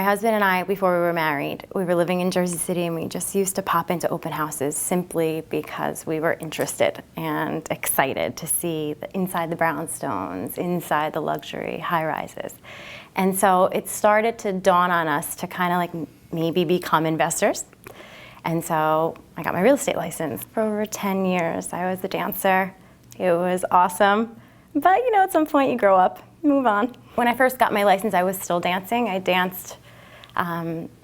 My husband and I, before we were married, we were living in Jersey City, and we just used to pop into open houses simply because we were interested and excited to see inside the brownstones, inside the luxury high-rises. And so it started to dawn on us to kind of like maybe become investors. And so I got my real estate license. For over 10 years, I was a dancer. It was awesome. But you know, at some point you grow up, move on. When I first got my license, I was still dancing. I danced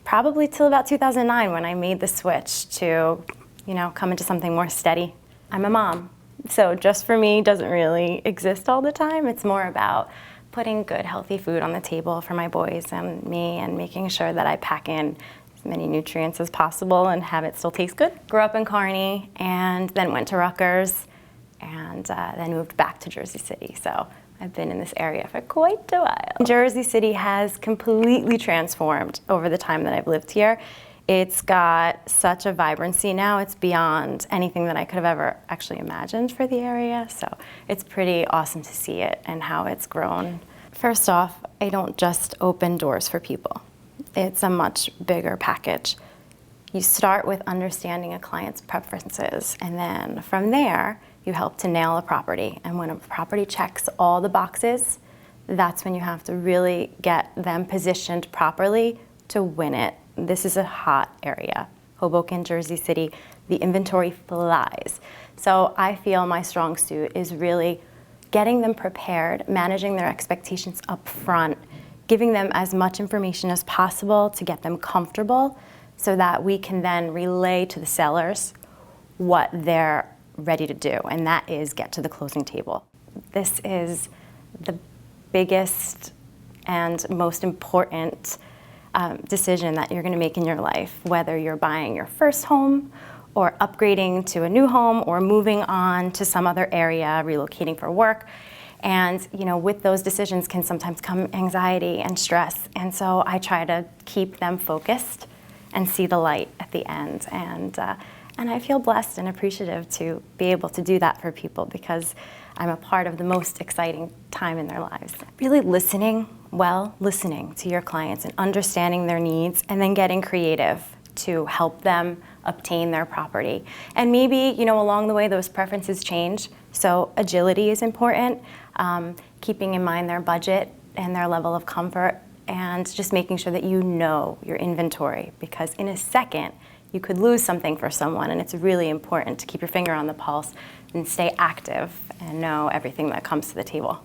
probably till about 2009 when I made the switch to, you know, come into something more steady. I'm a mom, so just for me doesn't really exist all the time. It's more about putting good, healthy food on the table for my boys and me, and making sure that I pack in as many nutrients as possible and have it still taste good. Grew up in Kearney and then went to Rutgers, and then moved back to Jersey City. So I've been in this area for quite a while. Jersey City has completely transformed over the time that I've lived here. It's got such a vibrancy now. It's beyond anything that I could have ever actually imagined for the area. So it's pretty awesome to see it and how it's grown. First off, I don't just open doors for people. It's a much bigger package. You start with understanding a client's preferences, and then from there, you help to nail a property. And when a property checks all the boxes, that's when you have to really get them positioned properly to win it. This is a hot area. Hoboken, Jersey City, the inventory flies. So I feel my strong suit is really getting them prepared, managing their expectations up front, giving them as much information as possible to get them comfortable so that we can then relay to the sellers what they're ready to do, and that is get to the closing table. This is the biggest and most important decision that you're going to make in your life, whether you're buying your first home or upgrading to a new home or moving on to some other area, relocating for work. And you know, with those decisions can sometimes come anxiety and stress, and so I try to keep them focused and see the light at the end. And I feel blessed and appreciative to be able to do that for people, because I'm a part of the most exciting time in their lives. Really listening to your clients and understanding their needs, and then getting creative to help them obtain their property. And maybe, you know, along the way those preferences change, so agility is important, keeping in mind their budget and their level of comfort, and just making sure that you know your inventory, because in a second, you could lose something for someone, and it's really important to keep your finger on the pulse and stay active and know everything that comes to the table.